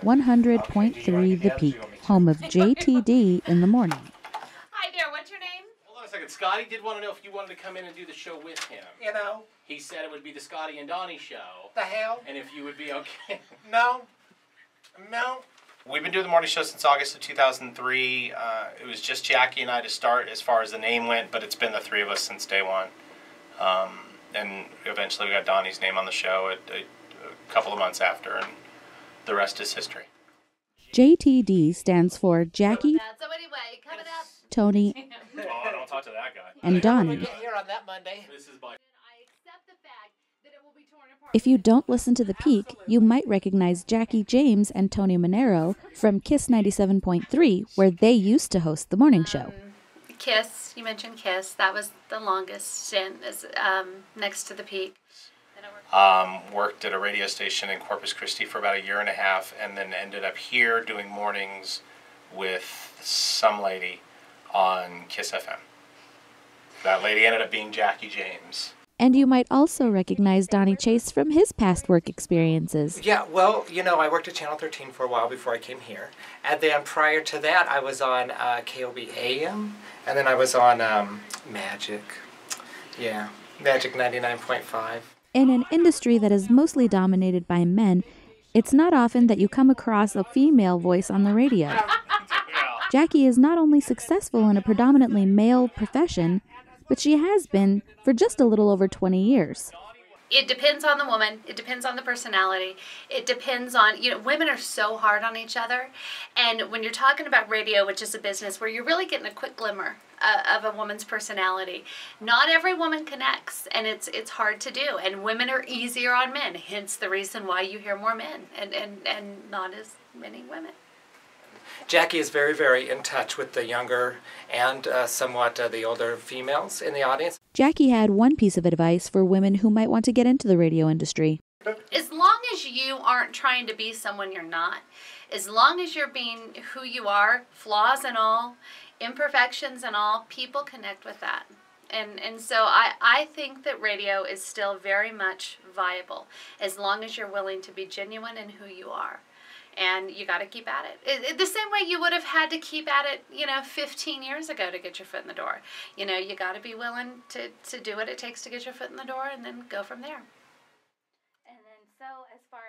100.3 The Peak, home of JTD in the morning. Hi there, what's your name? Hold on a second. Scotty did want to know if you wanted to come in and do the show with him. You know? He said it would be the Scotty and Donnie show. The hell? And if you would be okay. No. We've been doing the morning show since August of 2003. It was just Jackie and I to start as far as the name went, but it's been the three of us since day one. And eventually we got Donnie's name on the show a couple of months after, and the rest is history. JTD stands for Jackie, So anyway, coming up. Tony, Oh, don't talk to that guy. and Donnie. Get here on that Monday. This is by... I accept the fact that it will be torn apart. If you don't listen to The Peak, you might recognize Jackie James and Tony Manero from Kiss 97.3, where they used to host the morning show. Kiss, you mentioned Kiss. That was the longest stint next to the Peak. Worked at a radio station in Corpus Christi for about a year and a half, and then ended up here doing mornings with some lady on Kiss FM. That lady ended up being Jackie James. And you might also recognize Donnie Chase from his past work experiences. Yeah, well, you know, I worked at Channel 13 for a while before I came here. And then prior to that, I was on KOB AM, and then I was on Magic. Yeah, Magic 99.5. In an industry that is mostly dominated by men, it's not often that you come across a female voice on the radio. Jackie is not only successful in a predominantly male profession, but she has been for just a little over 20 years. It depends on the woman. It depends on the personality. It depends on, women are so hard on each other. And when you're talking about radio, which is a business where you're really getting a quick glimmer of a woman's personality, not every woman connects, and it's hard to do. And women are easier on men, hence the reason why you hear more men and not as many women. Jackie is very, very in touch with the younger and somewhat the older females in the audience. Jackie had one piece of advice for women who might want to get into the radio industry. As long as you aren't trying to be someone you're not, as long as you're being who you are, flaws and all, imperfections and all, people connect with that. And so I think that radio is still very much viable as long as you're willing to be genuine in who you are. And you got to keep at it. The same way you would have had to keep at it, 15 years ago to get your foot in the door. You got to be willing to do what it takes to get your foot in the door and then go from there. And then so as far